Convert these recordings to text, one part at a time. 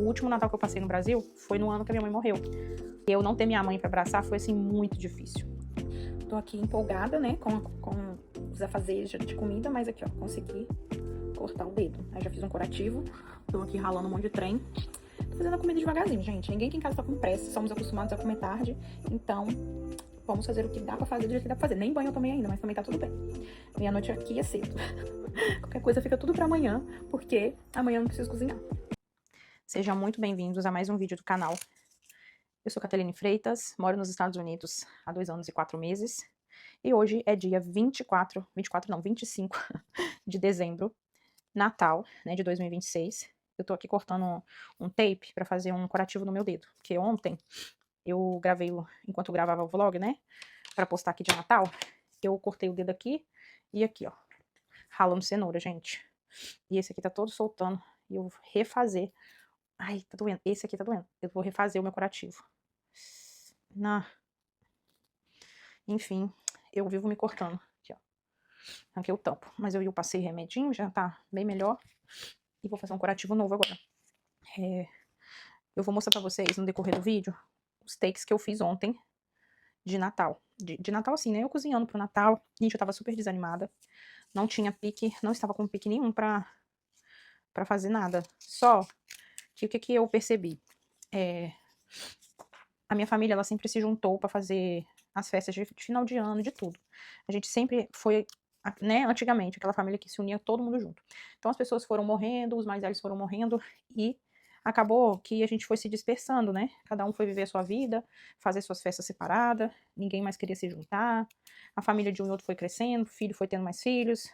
último Natal que eu passei no Brasil foi no ano que a minha mãe morreu. Eu não ter minha mãe pra abraçar foi, assim, muito difícil. Tô aqui empolgada, né, com os afazeres de comida, mas aqui, ó, consegui cortar o dedo. Aí já fiz um curativo, tô aqui ralando um monte de trem. Tô fazendo a comida devagarzinho, gente. Ninguém aqui em casa tá com pressa, somos acostumados a comer tarde, então vamos fazer o que dá pra fazer do jeito que dá pra fazer. Nem banho eu tomei ainda, mas também tá tudo bem. Meia-noite aqui é cedo. Qualquer coisa fica tudo pra amanhã, porque amanhã eu não preciso cozinhar. Sejam muito bem-vindos a mais um vídeo do canal. Eu sou Cateline Freitas, moro nos Estados Unidos há 2 anos e 4 meses. E hoje é dia 25 de dezembro, Natal, né, de 2026. Eu tô aqui cortando um tape pra fazer um curativo no meu dedo. Porque ontem eu gravei, enquanto eu gravava o vlog, né, pra postar aqui de Natal, eu cortei o dedo aqui e aqui, ó, ralando cenoura, gente. E esse aqui tá todo soltando. E eu vou refazer. Ai, tá doendo. Esse aqui tá doendo. Eu vou refazer o meu curativo. Enfim, eu vivo me cortando. Aqui, ó. Aqui eu tampo. Mas eu passei remedinho, já tá bem melhor. E vou fazer um curativo novo agora. Eu vou mostrar pra vocês, no decorrer do vídeo, os takes que eu fiz ontem de Natal. De Natal, assim, né? Eu cozinhando pro Natal. Gente, eu tava super desanimada. Não tinha pique, não estava com pique nenhum pra fazer nada. Só que o que eu percebi? A minha família, ela sempre se juntou pra fazer as festas de final de ano, de tudo. A gente sempre foi, né, antigamente, aquela família que se unia todo mundo junto. Então as pessoas foram morrendo, os mais velhos foram morrendo e acabou que a gente foi se dispersando, né? Cada um foi viver a sua vida, fazer suas festas separadas, ninguém mais queria se juntar. A família de um e outro foi crescendo, o filho foi tendo mais filhos,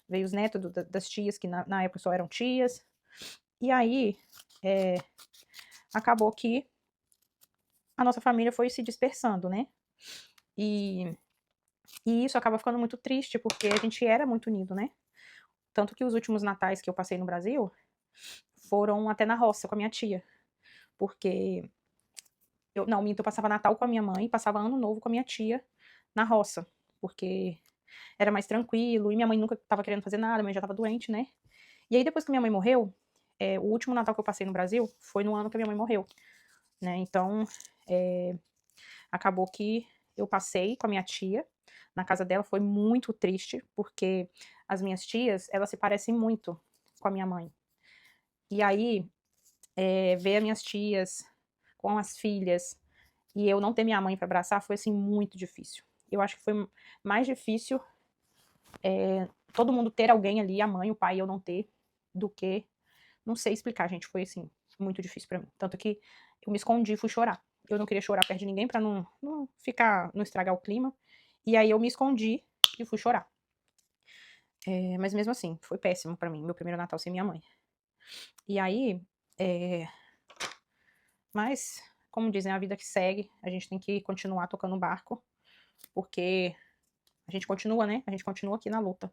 veio os netos das tias, que na época só eram tias. E aí, acabou que a nossa família foi se dispersando, né? E isso acaba ficando muito triste, porque a gente era muito unido, né? Tanto que os últimos natais que eu passei no Brasil foram até na roça com a minha tia. Porque eu passava Natal com a minha mãe, passava Ano Novo com a minha tia na roça. Porque era mais tranquilo, e minha mãe nunca estava querendo fazer nada, minha mãe já estava doente, né? E aí depois que minha mãe morreu, o último Natal que eu passei no Brasil foi no ano que a minha mãe morreu, né? Então, acabou que eu passei com a minha tia na casa dela. Foi muito triste, porque as minhas tias, elas se parecem muito com a minha mãe. E aí, ver as minhas tias com as filhas e eu não ter minha mãe para abraçar foi, assim, muito difícil. Eu acho que foi mais difícil todo mundo ter alguém ali, a mãe, o pai, e eu não ter, do que... Não sei explicar, gente, foi, assim, muito difícil pra mim. Tanto que eu me escondi e fui chorar. Eu não queria chorar perto de ninguém pra não estragar o clima. E aí eu me escondi e fui chorar. Mas mesmo assim, foi péssimo pra mim, meu primeiro Natal sem minha mãe. E aí, mas, como dizem, a vida que segue, a gente tem que continuar tocando o barco, porque a gente continua, né? A gente continua aqui na luta.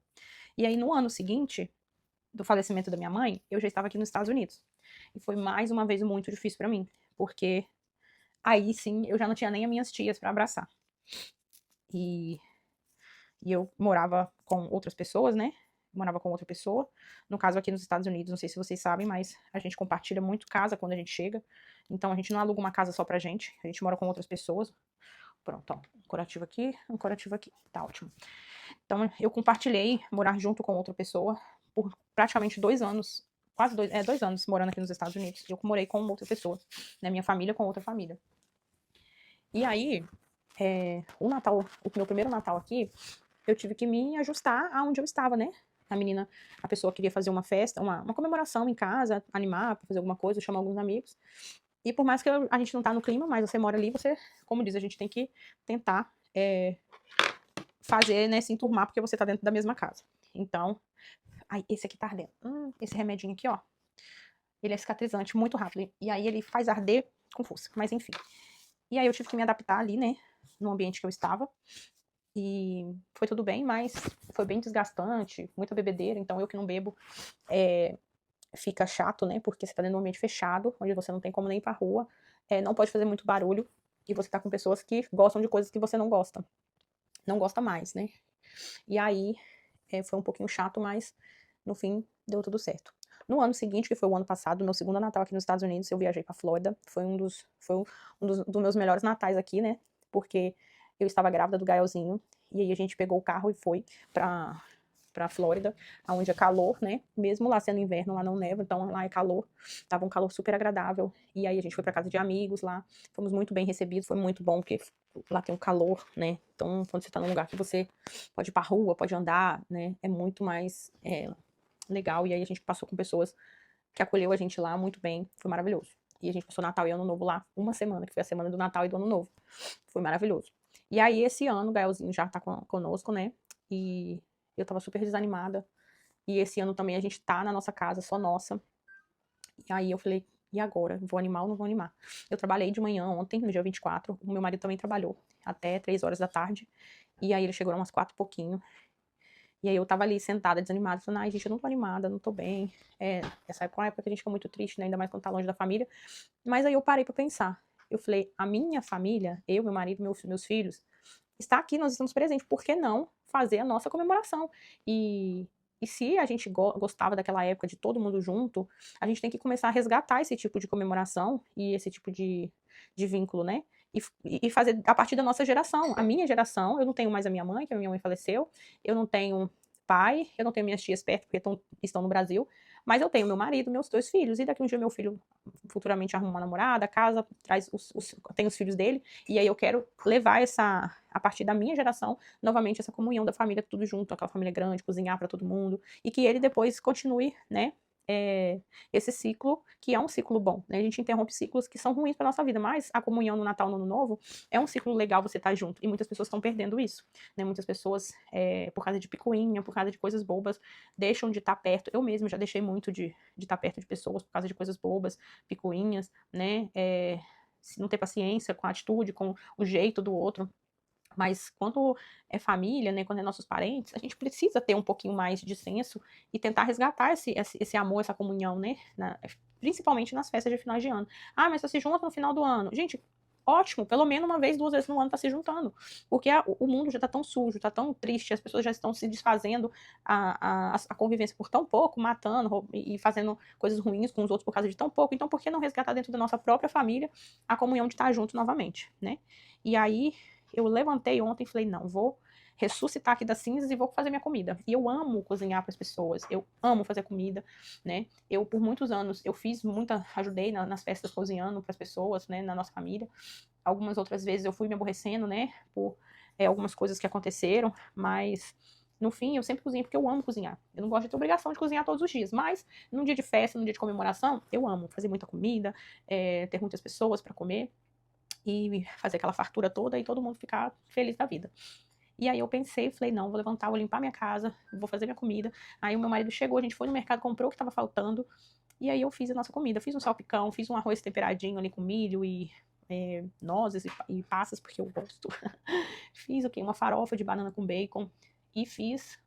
E aí, no ano seguinte do falecimento da minha mãe, eu já estava aqui nos Estados Unidos. E foi mais uma vez muito difícil pra mim, porque aí sim eu já não tinha nem as minhas tias pra abraçar. E eu morava com outras pessoas, né? Morava com outra pessoa. No caso, aqui nos Estados Unidos, não sei se vocês sabem, mas a gente compartilha muito casa quando a gente chega. Então a gente não aluga uma casa só pra gente, a gente mora com outras pessoas. Pronto, ó, um curativo aqui, um curativo aqui, tá ótimo. Então eu compartilhei morar junto com outra pessoa por praticamente 2 anos, quase 2 anos morando aqui nos Estados Unidos. Eu morei com outra pessoa, né? Minha família com outra família. E aí, o meu primeiro Natal aqui, eu tive que me ajustar aonde eu estava, né? A pessoa queria fazer uma festa, uma comemoração em casa, animar, fazer alguma coisa, chamar alguns amigos. E por mais que a gente não tá no clima, mas você mora ali, como diz, a gente tem que tentar fazer, né, se enturmar, porque você tá dentro da mesma casa. Então, esse aqui tá ardendo. Esse remedinho aqui, ó, ele é cicatrizante muito rápido. E aí ele faz arder com força, mas enfim. E aí eu tive que me adaptar ali, né, no ambiente que eu estava. E foi tudo bem, mas foi bem desgastante, muita bebedeira. Então eu que não bebo, fica chato, né, porque você tá dentro de um ambiente fechado, onde você não tem como nem ir pra rua, não pode fazer muito barulho, e você tá com pessoas que gostam de coisas que você não gosta. Não gosta mais, né? E aí, foi um pouquinho chato, mas no fim deu tudo certo. No ano seguinte, que foi o ano passado, meu segundo Natal aqui nos Estados Unidos, eu viajei pra Flórida. Foi um dos meus melhores natais aqui, né? Porque eu estava grávida do Gaelzinho. E aí a gente pegou o carro e foi pra Flórida, onde é calor, né? Mesmo lá sendo inverno, lá não neva, então lá é calor. Tava um calor super agradável. E aí a gente foi pra casa de amigos lá. Fomos muito bem recebidos, foi muito bom, porque lá tem um calor, né? Então, quando você tá num lugar que você pode ir pra rua, pode andar, né? É muito mais legal. E aí a gente passou com pessoas que acolheu a gente lá muito bem. Foi maravilhoso. E a gente passou Natal e Ano Novo lá, uma semana, que foi a semana do Natal e do Ano Novo. Foi maravilhoso. E aí, esse ano, o Gaelzinho já tá conosco, né? E eu tava super desanimada. E esse ano também a gente tá na nossa casa, só nossa. E aí eu falei, e agora? Vou animar ou não vou animar? Eu trabalhei de manhã ontem, no dia 24. O meu marido também trabalhou até 3 horas da tarde. E aí ele chegou umas 4 e pouquinho. E aí eu tava ali sentada, desanimada, falando, ai, gente, eu não tô animada, não tô bem. Essa época é uma época que a gente fica muito triste, né? Ainda mais quando tá longe da família. Mas aí eu parei pra pensar. Eu falei, a minha família, eu, meu marido, meus filhos, está aqui, nós estamos presentes, por que não fazer a nossa comemoração? E se a gente gostava daquela época de todo mundo junto, a gente tem que começar a resgatar esse tipo de comemoração e esse tipo de vínculo, né? E fazer a partir da nossa geração. A minha geração, eu não tenho mais a minha mãe, que a minha mãe faleceu, eu não tenho pai, eu não tenho minhas tias perto, porque estão no Brasil, mas eu tenho meu marido, meus 2 filhos, e daqui um dia meu filho futuramente arruma uma namorada, casa, tem os filhos dele, e aí eu quero levar a partir da minha geração, novamente essa comunhão da família, tudo junto, aquela família grande, cozinhar para todo mundo, e que ele depois continue, né, esse ciclo, que é um ciclo bom, né? A gente interrompe ciclos que são ruins para nossa vida, mas a comunhão no Natal, no Ano Novo, é um ciclo legal você estar junto, e muitas pessoas estão perdendo isso, né? Muitas pessoas, por causa de picuinha, por causa de coisas bobas, deixam de estar perto. Eu mesma já deixei muito de estar perto de pessoas por causa de coisas bobas, picuinhas, né? Se não ter paciência com a atitude, com o jeito do outro. Mas quando é família, né, quando é nossos parentes, a gente precisa ter um pouquinho mais de senso e tentar resgatar esse amor, essa comunhão, né? Principalmente nas festas de final de ano. Ah, mas só se junta no final do ano. Gente, ótimo, pelo menos uma vez, 2 vezes no ano tá se juntando. Porque o mundo já tá tão sujo, tá tão triste, as pessoas já estão se desfazendo a convivência por tão pouco, matando e fazendo coisas ruins com os outros por causa de tão pouco. Então, por que não resgatar dentro da nossa própria família a comunhão de estar junto novamente, né? E aí, eu levantei ontem e falei, não, vou ressuscitar aqui das cinzas e vou fazer minha comida. E eu amo cozinhar para as pessoas, eu amo fazer comida, né? Eu, por muitos anos, ajudei nas festas cozinhando para as pessoas, né, na nossa família. Algumas outras vezes eu fui me aborrecendo, né, por algumas coisas que aconteceram, mas no fim eu sempre cozinho porque eu amo cozinhar. Eu não gosto de ter obrigação de cozinhar todos os dias, mas num dia de festa, num dia de comemoração, eu amo fazer muita comida, ter muitas pessoas para comer e fazer aquela fartura toda e todo mundo ficar feliz da vida. E aí eu pensei, falei, não, vou levantar, vou limpar minha casa, vou fazer minha comida. Aí o meu marido chegou, a gente foi no mercado, comprou o que estava faltando, e aí eu fiz a nossa comida. Fiz um salpicão, fiz um arroz temperadinho ali com milho e nozes e passas, porque eu gosto. Fiz o quê? Uma farofa de banana com bacon. E fiz...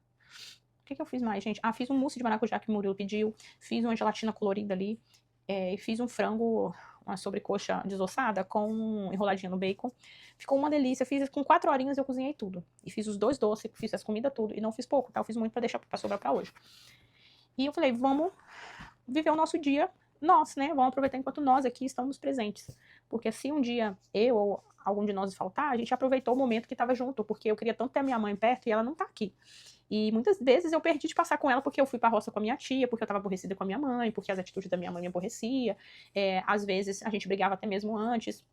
O que eu fiz mais, gente? Ah, fiz um mousse de maracujá que o Murilo pediu. Fiz uma gelatina colorida ali. E fiz um frango, uma sobrecoxa desossada com enroladinha no bacon. Ficou uma delícia. Fiz com 4 horinhas, eu cozinhei tudo. E fiz os 2 doces, fiz as comidas tudo. E não fiz pouco, tá? Eu fiz muito pra deixar pra sobrar pra hoje. E eu falei, vamos viver o nosso dia nós, né? Vamos aproveitar enquanto nós aqui estamos presentes. Porque se um dia eu ou algum de nós faltar, a gente aproveitou o momento que estava junto. Porque eu queria tanto ter a minha mãe perto e ela não tá aqui. E muitas vezes eu perdi de passar com ela porque eu fui pra roça com a minha tia, porque eu tava aborrecida com a minha mãe, porque as atitudes da minha mãe me aborrecia. Às vezes a gente brigava até mesmo antes.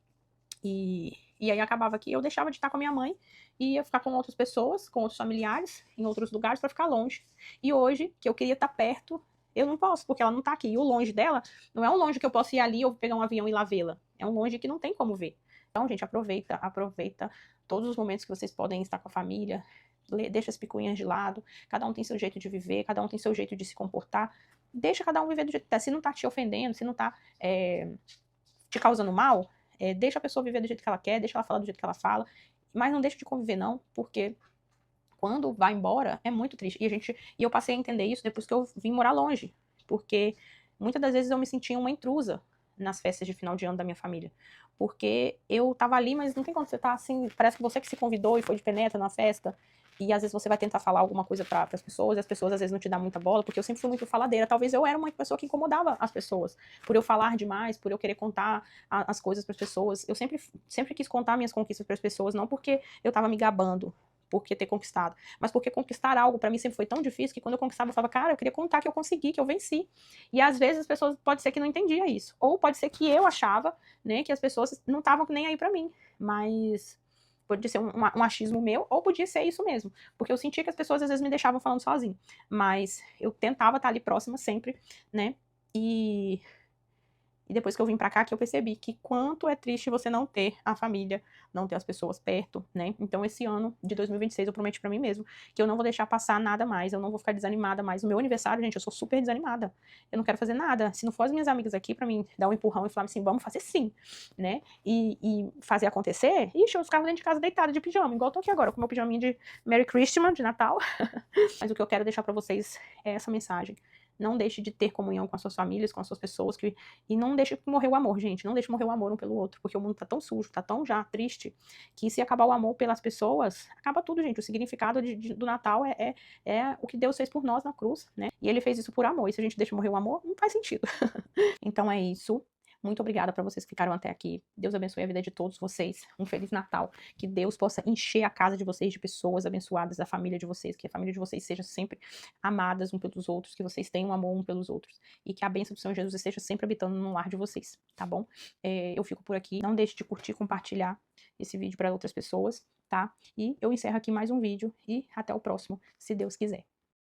E aí acabava que eu deixava de estar com a minha mãe e ia ficar com outras pessoas, com outros familiares, em outros lugares para ficar longe. E hoje, que eu queria estar perto, eu não posso, porque ela não tá aqui. E o longe dela não é um longe que eu posso ir ali ou pegar um avião e ir lá vê-la. É um longe que não tem como ver. Então, gente, aproveita todos os momentos que vocês podem estar com a família. Deixa as picuinhas de lado. Cada um tem seu jeito de viver, cada um tem seu jeito de se comportar. Deixa cada um viver do jeito que tá. Se não tá te ofendendo, se não tá te causando mal, deixa a pessoa viver do jeito que ela quer, deixa ela falar do jeito que ela fala, mas não deixa de conviver não, porque quando vai embora é muito triste. E eu passei a entender isso depois que eu vim morar longe, porque muitas das vezes eu me sentia uma intrusa nas festas de final de ano da minha família, porque eu tava ali, mas não tem como você tá assim, parece que você que se convidou e foi de penetra na festa, e às vezes você vai tentar falar alguma coisa para as pessoas, e as pessoas às vezes não te dão muita bola, porque eu sempre fui muito faladeira. Talvez eu era uma pessoa que incomodava as pessoas, por eu falar demais, por eu querer contar as coisas para as pessoas. Eu sempre quis contar minhas conquistas para as pessoas, não porque eu tava me gabando porque ter conquistado, mas porque conquistar algo para mim sempre foi tão difícil que quando eu conquistava eu falava, cara, eu queria contar que eu consegui, que eu venci. E às vezes as pessoas, pode ser que não entendia isso, ou pode ser que eu achava, né, que as pessoas não estavam nem aí para mim, mas podia ser um achismo meu, ou podia ser isso mesmo, porque eu sentia que as pessoas às vezes me deixavam falando sozinho, mas eu tentava estar ali próxima sempre, né, e depois que eu vim pra cá que eu percebi que quanto é triste você não ter a família, não ter as pessoas perto, né? Então esse ano de 2026 eu prometi pra mim mesmo que eu não vou deixar passar nada mais, eu não vou ficar desanimada mais. No meu aniversário, gente, eu sou super desanimada. Eu não quero fazer nada. Se não for as minhas amigas aqui pra mim dar um empurrão e falar assim, vamos fazer sim, né? E fazer acontecer, ixi, eu ficava dentro de casa deitada de pijama, igual eu tô aqui agora, com meu pijaminha de Merry Christmas, de Natal. Mas o que eu quero deixar pra vocês é essa mensagem. Não deixe de ter comunhão com as suas famílias, com as suas pessoas, e não deixe morrer o amor, gente. Não deixe morrer o amor um pelo outro, porque o mundo tá tão sujo, tá tão já triste, que se acabar o amor pelas pessoas, acaba tudo, gente. O significado do Natal é o que Deus fez por nós na cruz, né? E ele fez isso por amor. E se a gente deixa morrer o amor, não faz sentido. Então é isso. Muito obrigada para vocês que ficaram até aqui. Deus abençoe a vida de todos vocês. Um Feliz Natal. Que Deus possa encher a casa de vocês de pessoas abençoadas, a família de vocês. Que a família de vocês seja sempre amadas um pelos outros. Que vocês tenham amor um pelos outros. E que a bênção do Senhor Jesus esteja sempre habitando no lar de vocês, tá bom? Eu fico por aqui. Não deixe de curtir e compartilhar esse vídeo para outras pessoas, tá? E eu encerro aqui mais um vídeo. E até o próximo, se Deus quiser.